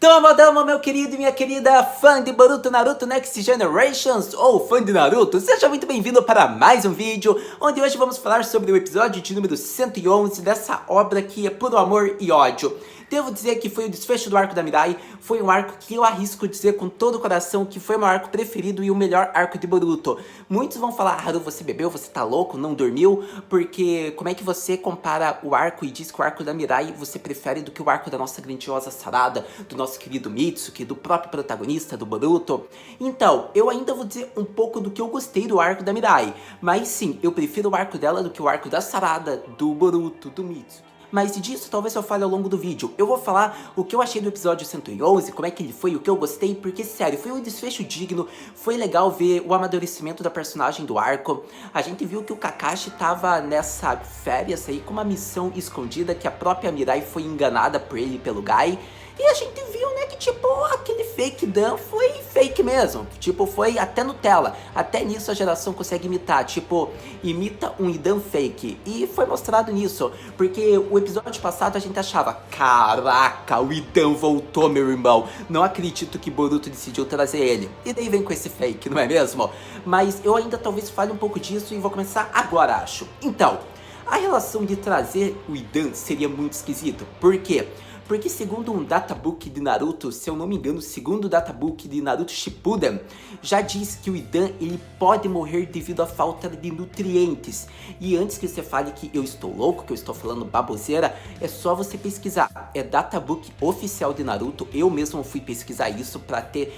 Toma, dama, meu querido e minha querida fã de Boruto Naruto Next Generations ou fã de Naruto, seja muito bem-vindo para mais um vídeo, onde hoje vamos falar sobre o episódio de número 111 dessa obra que é puro amor e ódio. Devo dizer que foi o desfecho do arco da Mirai, foi um arco que eu arrisco dizer com todo o coração que foi o meu arco preferido e o melhor arco de Boruto. Muitos vão falar, Haru, você bebeu, você tá louco, não dormiu, porque como é que você compara o arco e diz que o arco da Mirai você prefere do que o arco da nossa grandiosa Sarada, do nosso querido Mitsuki, do próprio protagonista do Boruto? Então, eu ainda vou dizer um pouco do que eu gostei do arco da Mirai, mas sim, eu prefiro o arco dela do que o arco da Sarada, do Boruto, do Mitsuki. Mas disso talvez eu fale ao longo do vídeo. Eu vou falar o que eu achei do episódio 111, como é que ele foi, o que eu gostei, porque sério, foi um desfecho digno, foi legal ver o amadurecimento da personagem do arco. A gente viu que o Kakashi tava nessa férias aí com uma missão escondida, que a própria Mirai foi enganada por ele e pelo Gai. E a gente viu, né, que tipo, aquele fake Dan foi fake mesmo. Tipo, foi até Nutella. Até nisso a geração consegue imitar. Tipo, imita um Idan fake. E foi mostrado nisso. Porque o episódio passado a gente achava, caraca, o Idan voltou, meu irmão. Não acredito que Boruto decidiu trazer ele. E daí vem com esse fake, não é mesmo? Mas eu ainda talvez fale um pouco disso e vou começar agora, acho. Então, a relação de trazer o Idan seria muito esquisito. Por quê? Porque segundo um databook de Naruto, se eu não me engano, segundo o databook de Naruto Shippuden, já diz que o Idan ele pode morrer devido à falta de nutrientes. E antes que você fale que eu estou louco, que eu estou falando baboseira, é só você pesquisar. É databook oficial de Naruto, eu mesmo fui pesquisar isso pra ter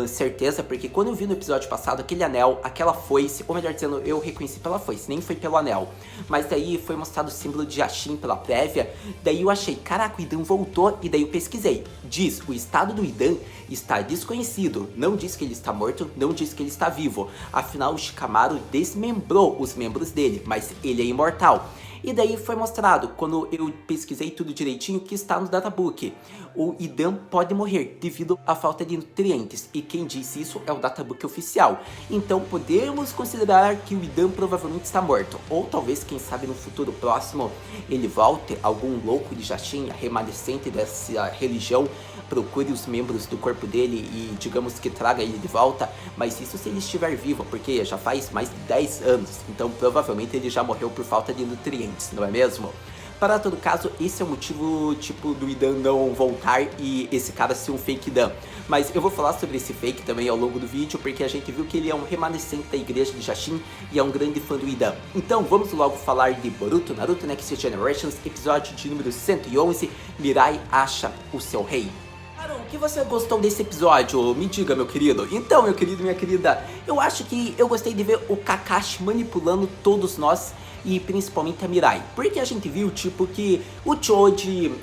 certeza, porque quando eu vi no episódio passado aquele anel, aquela foice, ou melhor dizendo, eu reconheci pela foice, nem foi pelo anel. Mas daí foi mostrado o símbolo de Jashin pela prévia, daí eu achei, caraca, o Idan voltou. E daí eu pesquisei. Diz, o estado do Idan está desconhecido. Não diz que ele está morto, não diz que ele está vivo. Afinal, o Shikamaru desmembrou os membros dele, mas ele é imortal. E daí foi mostrado, quando eu pesquisei tudo direitinho, que está no databook. O Idan pode morrer devido à falta de nutrientes. E quem disse isso é o databook oficial. Então podemos considerar que o Idan provavelmente está morto. Ou talvez, quem sabe, no futuro próximo ele volte, algum louco de Jashin, remanescente dessa religião, procure os membros do corpo dele e digamos que traga ele de volta. Mas isso se ele estiver vivo, porque já faz mais de 10 anos. Então provavelmente ele já morreu por falta de nutrientes, não é mesmo? Para todo caso, esse é o motivo, tipo, do Idan não voltar e esse cara ser um fake Dan. Mas eu vou falar sobre esse fake também ao longo do vídeo, porque a gente viu que ele é um remanescente da igreja de Jashin e é um grande fã do Idan. Então vamos logo falar de Boruto Naruto Next Generations, episódio de número 111, Mirai acha o seu rei. O que você gostou desse episódio? Me diga, meu querido. Então, meu querido e minha querida, eu acho que eu gostei de ver o Kakashi manipulando todos nós e principalmente a Mirai. Porque a gente viu, tipo, que o Choji,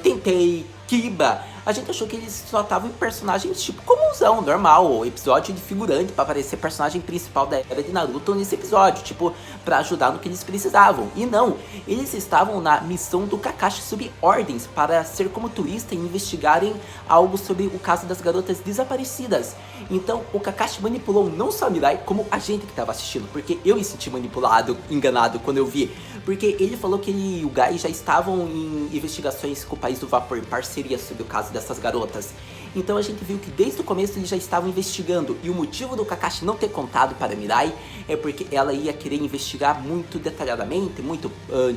Tentei, Kiba, a gente achou que eles só estavam em personagens, tipo, comunsão, normal, episódio de figurante pra aparecer personagem principal da era de Naruto nesse episódio, tipo, pra ajudar no que eles precisavam. E não, eles estavam na missão do Kakashi sob ordens para ser como turista e investigarem algo sobre o caso das garotas desaparecidas. Então, o Kakashi manipulou não só a Mirai, como a gente que tava assistindo, porque eu me senti manipulado, enganado quando eu vi. Porque ele falou que ele e o Gai já estavam em investigações com o País do Vapor, em parceria sobre o caso dessas garotas. Então a gente viu que desde o começo eles já estavam investigando. E o motivo do Kakashi não ter contado para Mirai é porque ela ia querer investigar muito detalhadamente, muito,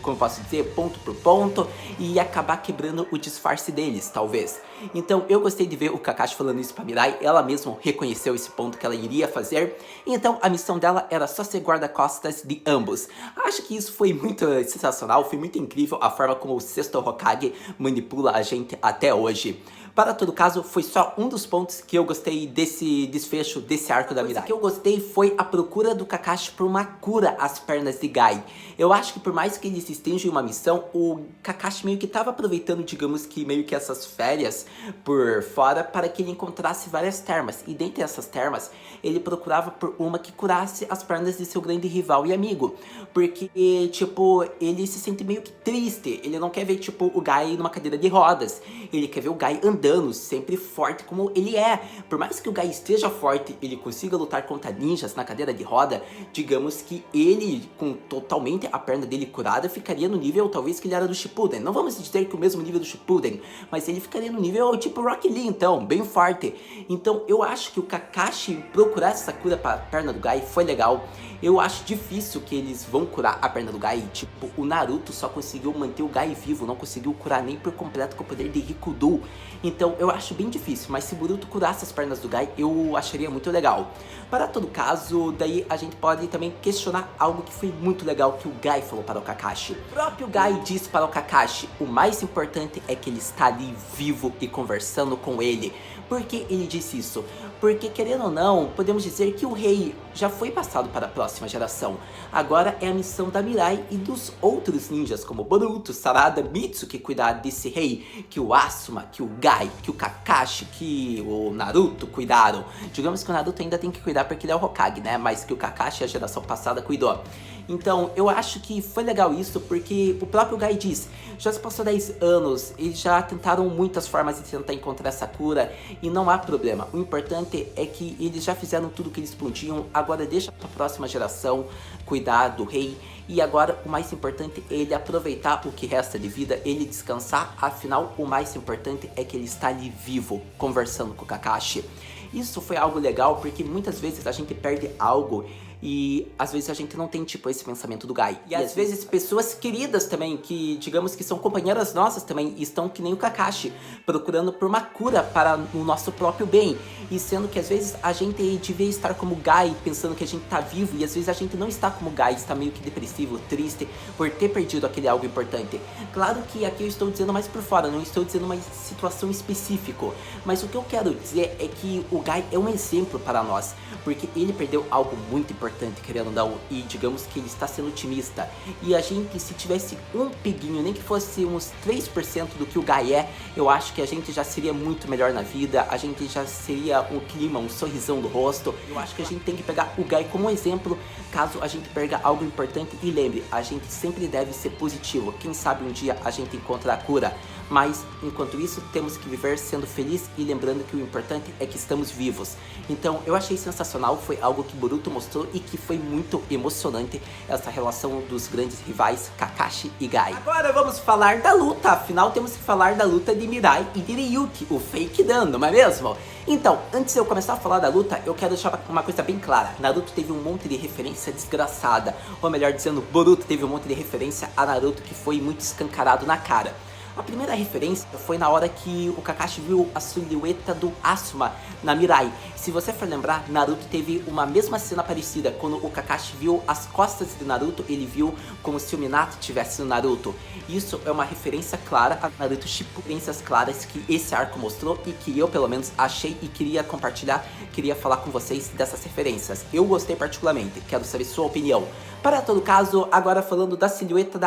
como eu posso dizer, ponto por ponto, e ia acabar quebrando o disfarce deles, talvez. Então eu gostei de ver o Kakashi falando isso para Mirai, ela mesma reconheceu esse ponto que ela iria fazer. Então a missão dela era só ser guarda-costas de ambos. Acho que isso foi muito sensacional, foi muito incrível a forma como o sexto Hokage manipula a gente até hoje. Para todo caso, foi só um dos pontos que eu gostei desse desfecho, desse arco da Mirai. O que eu gostei foi a procura do Kakashi por uma cura às pernas de Gai. Eu acho que por mais que ele se esteja em uma missão, o Kakashi meio que estava aproveitando, digamos que meio que essas férias por fora para que ele encontrasse várias termas. E dentre essas termas, ele procurava por uma que curasse as pernas de seu grande rival e amigo. Porque, tipo, ele se sente meio que triste. Ele não quer ver, tipo, o Gai numa cadeira de rodas. Ele quer ver o Gai andando danos, sempre forte como ele é. Por mais que o Guy esteja forte, ele consiga lutar contra ninjas na cadeira de roda, digamos que ele, com totalmente a perna dele curada, ficaria no nível talvez que ele era do Shippuden. Não vamos dizer que o mesmo nível do Shippuden, mas ele ficaria no nível tipo Rock Lee, então, bem forte. Então eu acho que o Kakashi procurar essa cura para a perna do Guy foi legal. Eu acho difícil que eles vão curar a perna do Guy. Tipo, o Naruto só conseguiu manter o Guy vivo, não conseguiu curar nem por completo com o poder de Rikudo. Então eu acho bem difícil, mas se Boruto curasse as pernas do Guy, eu acharia muito legal. Para todo caso, daí a gente pode também questionar algo que foi muito legal que o Guy falou para o Kakashi. O próprio Guy disse para o Kakashi, o mais importante é que ele está ali vivo e conversando com ele. Por que ele disse isso? Porque, querendo ou não, podemos dizer que o rei já foi passado para a próxima geração. Agora é a missão da Mirai e dos outros ninjas, como Boruto, Sarada, Mitsuki, cuidar desse rei, que o Asuma, que o Guy, que o Kakashi, que o Naruto cuidaram. Digamos que o Naruto ainda tem que cuidar porque ele é o Hokage, né? Mas que o Kakashi, a geração passada, cuidou. Então, eu acho que foi legal isso, porque o próprio Guy diz, já se passou 10 anos, eles já tentaram muitas formas de tentar encontrar essa cura, e não há problema. O importante é que eles já fizeram tudo o que eles podiam, agora deixa a próxima geração cuidar do rei, e agora o mais importante é ele aproveitar o que resta de vida, ele descansar, afinal o mais importante é que ele está ali vivo, conversando com o Kakashi. Isso foi algo legal, porque muitas vezes a gente perde algo e às vezes a gente não tem tipo esse pensamento do Guy. E às vezes pessoas queridas também, que digamos que são companheiras nossas também, estão que nem o Kakashi, procurando por uma cura para o nosso próprio bem. E sendo que às vezes a gente devia estar como Guy, pensando que a gente tá vivo, e às vezes a gente não está como Guy, está meio que depressivo, triste, por ter perdido aquele algo importante. Claro que aqui eu estou dizendo mais por fora, não estou dizendo uma situação específica, mas o que eu quero dizer é que o Guy é um exemplo para nós, porque ele perdeu algo muito importante, querendo ou não, e digamos que ele está sendo otimista. E a gente, se tivesse um peguinho, nem que fosse uns 3% do que o Guy é, eu acho que a gente já seria muito melhor na vida, a gente já seria um clima, um sorrisão do rosto. Eu acho que a gente tem que pegar o Guy como um exemplo, caso a gente perca algo importante. E lembre, a gente sempre deve ser positivo, quem sabe um dia a gente encontra a cura. Mas, enquanto isso, temos que viver sendo feliz e lembrando que o importante é que estamos vivos. Então, eu achei sensacional, foi algo que Boruto mostrou e que foi muito emocionante, essa relação dos grandes rivais Kakashi e Guy. Agora vamos falar da luta, afinal temos que falar da luta de Mirai e de Ryuki, o fake Dan, não é mesmo? Então, antes de eu começar a falar da luta, eu quero deixar uma coisa bem clara. Naruto teve um monte de referência desgraçada, ou melhor dizendo, Boruto teve um monte de referência a Naruto que foi muito escancarado na cara. A primeira referência foi na hora que o Kakashi viu a silhueta do Asuma na Mirai. Se você for lembrar, Naruto teve uma mesma cena parecida. Quando o Kakashi viu as costas de Naruto, ele viu como se o Minato tivesse no Naruto. Isso é uma referência clara a Naruto Shippuden, referências claras que esse arco mostrou e que eu pelo menos achei e queria compartilhar, queria falar com vocês dessas referências. Eu gostei particularmente, quero saber sua opinião. Para todo caso, agora falando da silhueta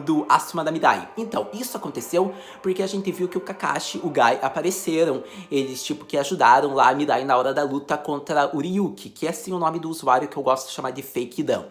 do Asuma da Mirai. Então, isso aconteceu porque a gente viu que o Kakashi, o Guy apareceram, eles tipo que ajudaram lá a Mirai na hora da luta contra o Ryuki, que é assim o nome do usuário que eu gosto de chamar de Fake Dan.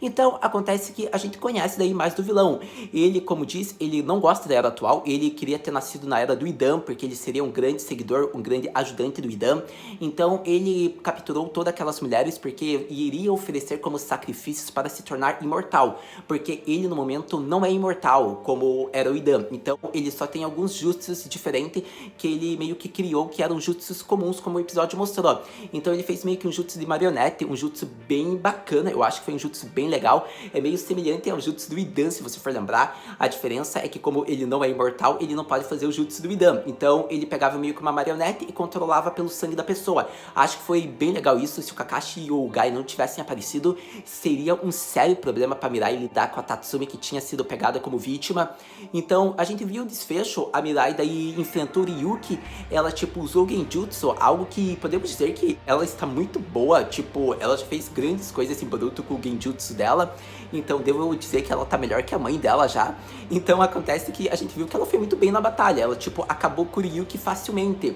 Então, acontece que a gente conhece daí mais do vilão. Ele, como diz, ele não gosta da era atual, ele queria ter nascido na era do Idan, porque ele seria um grande seguidor, um grande ajudante do Idan. Então, ele capturou todas aquelas mulheres porque iria oferecer como sacrifícios para se tornar imortal, porque ele no momento não é imortal, como era o Idan. Então, ele só tem alguns jutsus diferentes que ele meio que criou, que eram jutsus comuns, como o episódio mostrou. Então, ele fez meio que um jutsu de marionete, um jutsu bem bacana, eu acho que foi um jutsu bem legal, é meio semelhante ao jutsu do Idan, se você for lembrar. A diferença é que como ele não é imortal, ele não pode fazer o jutsu do Idan. Então ele pegava meio que uma marionete e controlava pelo sangue da pessoa. Acho que foi bem legal isso. Se o Kakashi e o Guy não tivessem aparecido, seria um sério problema para Mirai lidar com a Tatsumi, que tinha sido pegada como vítima. Então a gente viu o desfecho, a Mirai daí enfrentou Ryuki, ela tipo usou o Genjutsu, algo que podemos dizer que ela está muito boa, tipo, ela já fez grandes coisas em Boruto com o Genjutsu dela, então devo dizer que ela tá melhor que a mãe dela já. Então acontece que a gente viu que ela foi muito bem na batalha, ela tipo acabou com o Ryuki facilmente.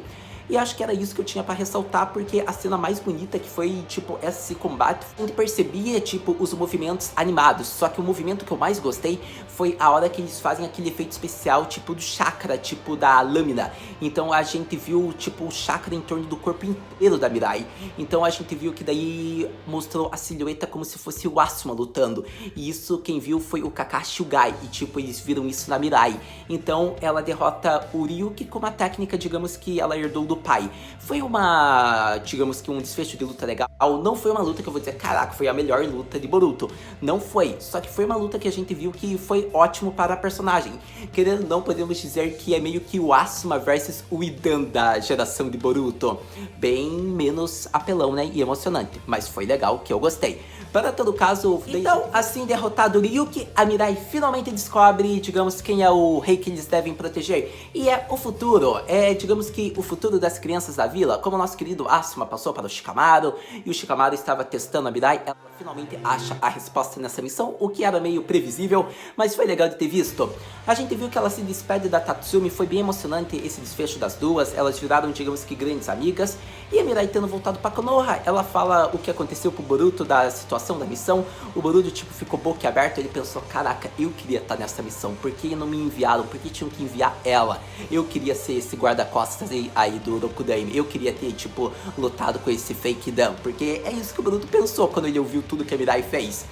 E acho que era isso que eu tinha pra ressaltar, porque a cena mais bonita que foi, tipo, esse combate, onde percebia, tipo, os movimentos animados. Só que o movimento que eu mais gostei foi a hora que eles fazem aquele efeito especial, tipo, do chakra, tipo, da lâmina. Então a gente viu, tipo, o chakra em torno do corpo inteiro da Mirai. Então a gente viu que daí mostrou a silhueta como se fosse o Asuma lutando. E isso quem viu foi o Kakashi e o Gai. E tipo, eles viram isso na Mirai. Então ela derrota o Ryuki com uma técnica, digamos que ela herdou do pai. Foi uma, digamos que um desfecho de luta legal. Não foi uma luta que eu vou dizer, caraca, foi a melhor luta de Boruto. Não foi. Só que foi uma luta que a gente viu que foi ótimo para a personagem. Querendo ou não, podemos dizer que é meio que o Asuma versus o Idan da geração de Boruto. Bem menos apelão, né? E emocionante. Mas foi legal, que eu gostei. Para todo caso, então, assim derrotado o Ryuki, a Mirai finalmente descobre, digamos, quem é o rei que eles devem proteger. E é o futuro, digamos que o futuro das crianças da vila. Como o nosso querido Asuma passou para o Shikamaru, e o Shikamaru estava testando a Mirai, ela finalmente acha a resposta nessa missão, o que era meio previsível, mas foi legal de ter visto. A gente viu que ela se despede da Tatsumi, foi bem emocionante esse desfecho das duas, elas viraram, digamos que, grandes amigas. E a Mirai tendo voltado para Konoha, ela fala o que aconteceu pro Boruto da situação da missão. O Boruto, tipo, ficou boquiaberto, ele pensou, caraca, eu queria estar nessa missão, por que não me enviaram, por que tinham que enviar ela? Eu queria ser esse guarda-costas aí do Rokudaime, eu queria ter, tipo, lutado com esse fake Dan, porque é isso que o Boruto pensou quando ele ouviu tudo que a Mirai fez.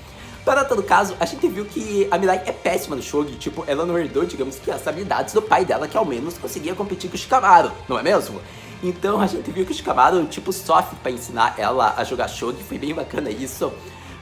Para todo caso, a gente viu que a Mirai é péssima no Shogi, tipo, ela não herdou, digamos que, as habilidades do pai dela, que ao menos conseguia competir com o Shikamaru, não é mesmo? Então a gente viu que o Shikamaru, tipo, sofre pra ensinar ela a jogar Shogi, foi bem bacana isso.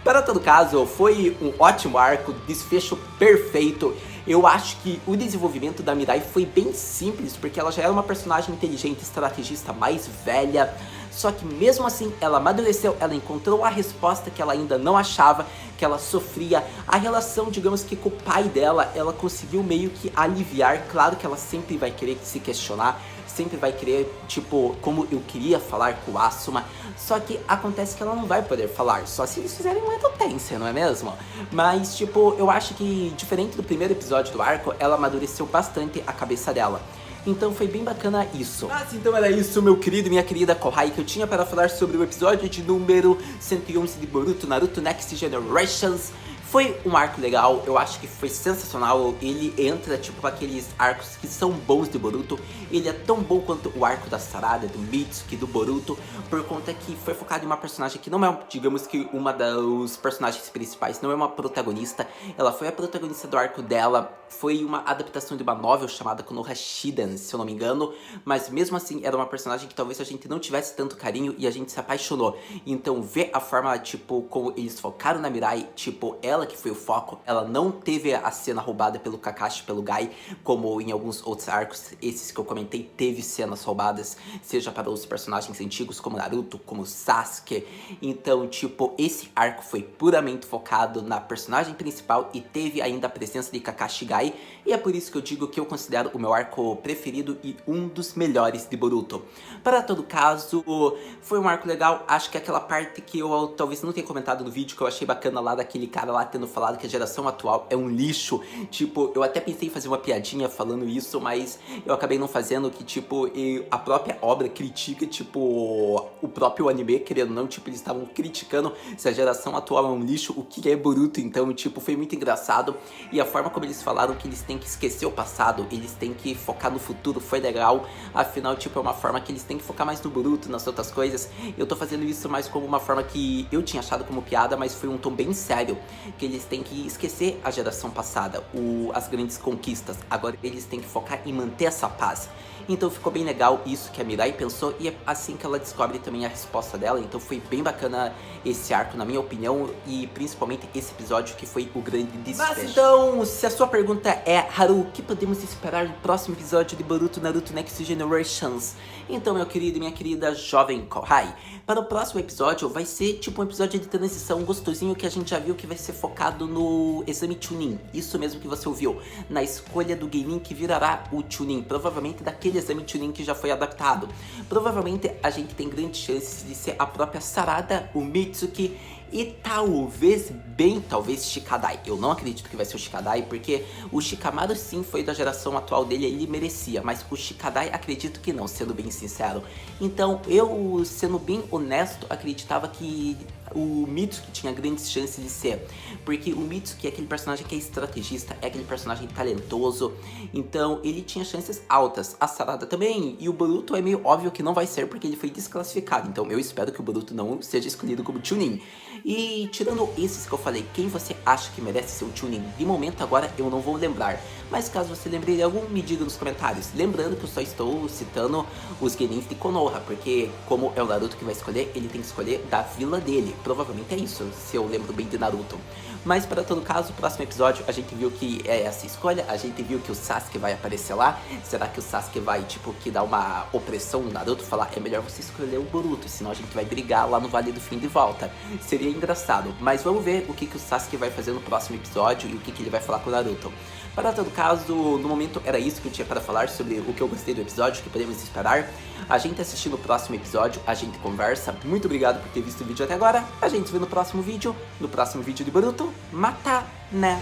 Para todo caso, foi um ótimo arco, desfecho perfeito. Eu acho que o desenvolvimento da Mirai foi bem simples, porque ela já era uma personagem inteligente, estrategista mais velha. Só que mesmo assim, ela amadureceu, ela encontrou a resposta que ela ainda não achava, que ela sofria. A relação, digamos que com o pai dela, ela conseguiu meio que aliviar. Claro que ela sempre vai querer se questionar, sempre vai querer, tipo, como eu queria falar com o Asuma. Só que acontece que ela não vai poder falar, só se eles fizerem uma adolescência, não é mesmo? Mas, tipo, eu acho que, diferente do primeiro episódio do arco, ela amadureceu bastante a cabeça dela. Então foi bem bacana isso. Mas então era isso, meu querido e minha querida Kohai, que eu tinha para falar sobre o episódio de número 111 de Boruto Naruto Next Generations. Foi um arco legal, eu acho que foi sensacional. Ele entra, tipo, aqueles arcos que são bons de Boruto. Ele é tão bom quanto o arco da Sarada, do Mitsuki, do Boruto, por conta que foi focado em uma personagem que não é, digamos que, uma dos personagens principais, não é uma protagonista. Ela foi a protagonista do arco dela, foi uma adaptação de uma novel chamada Konoha Shiden, se eu não me engano. Mas mesmo assim, era uma personagem que talvez a gente não tivesse tanto carinho e a gente se apaixonou. Então ver a forma, tipo, como eles focaram na Mirai, tipo, ela que foi o foco, ela não teve a cena roubada pelo Kakashi, pelo Gai, como em alguns outros arcos, esses que eu comentei, teve cenas roubadas, seja para os personagens antigos como Naruto, como Sasuke. Então, tipo, esse arco foi puramente focado na personagem principal e teve ainda a presença de Kakashi e Gai, e é por isso que eu digo que eu considero o meu arco preferido e um dos melhores de Boruto. Para todo caso, foi um arco legal. Acho que aquela parte que eu talvez não tenha comentado no vídeo, que eu achei bacana lá daquele cara lá tendo falado que a geração atual é um lixo. Tipo, eu até pensei em fazer uma piadinha falando isso, mas eu acabei não fazendo, que tipo, a própria obra critica, tipo, o próprio anime, querendo ou não, tipo, eles estavam criticando se a geração atual é um lixo, o que é Boruto. Então, tipo, foi muito engraçado. E a forma como eles falaram que eles têm que esquecer o passado, eles têm que focar no futuro, foi legal. Afinal, tipo, é uma forma que eles têm que focar mais no Boruto, nas outras coisas. Eu tô fazendo isso mais como uma forma que eu tinha achado como piada, mas foi um tom bem sério, que eles têm que esquecer a geração passada, as grandes conquistas. Agora eles têm que focar em manter essa paz. Então ficou bem legal isso que a Mirai pensou, e é assim que ela descobre também a resposta dela. Então foi bem bacana esse arco, na minha opinião, e principalmente esse episódio que foi o grande desfecho. Mas então, se a sua pergunta é, Haru, o que podemos esperar no próximo episódio de Boruto Naruto Next Generations? Então, meu querido e minha querida jovem Kohai, para o próximo episódio vai ser tipo um episódio de transição gostosinho, que a gente já viu que vai ser focado no exame Chunin. Isso mesmo que você ouviu, na escolha do Genin que virará o Chunin, provavelmente daquele exame Chunin que já foi adaptado. Provavelmente a gente tem grandes chances de ser a própria Sarada, o Mitsuki e talvez Shikadai. Eu não acredito que vai ser o Shikadai, porque o Shikamaru sim foi da geração atual dele, ele merecia, mas o Shikadai acredito que não, sendo bem sincero. Então eu, sendo bem honesto, acreditava que o Mitsuki tinha grandes chances de ser, porque o Mitsuki é aquele personagem que é estrategista, é aquele personagem talentoso, então ele tinha chances altas. A Sarada também, e o Boruto é meio óbvio que não vai ser porque ele foi desclassificado, então eu espero que o Boruto não seja escolhido como Chunin. E tirando esses que eu falei, quem você acha que merece ser o Chunin? De momento agora eu não vou lembrar, mas caso você lembre de algum, me diga nos comentários. Lembrando que eu só estou citando os genins de Konoha, porque como é o Naruto que vai escolher, ele tem que escolher da vila dele. Provavelmente é isso, se eu lembro bem de Naruto. Mas para todo caso, o próximo episódio a gente viu que é essa escolha, a gente viu que o Sasuke vai aparecer lá. Será que o Sasuke vai, tipo, que dar uma opressão no Naruto? Falar, é melhor você escolher o Boruto, senão a gente vai brigar lá no Vale do Fim de volta. Seria engraçado, mas vamos ver o que o Sasuke vai fazer no próximo episódio e o que ele vai falar com o Naruto. Para todo caso, no momento era isso que eu tinha para falar sobre o que eu gostei do episódio, o que podemos esperar. A gente assiste no próximo episódio, a gente conversa. Muito obrigado por ter visto o vídeo até agora. A gente se vê no próximo vídeo de Boruto. Mata, né?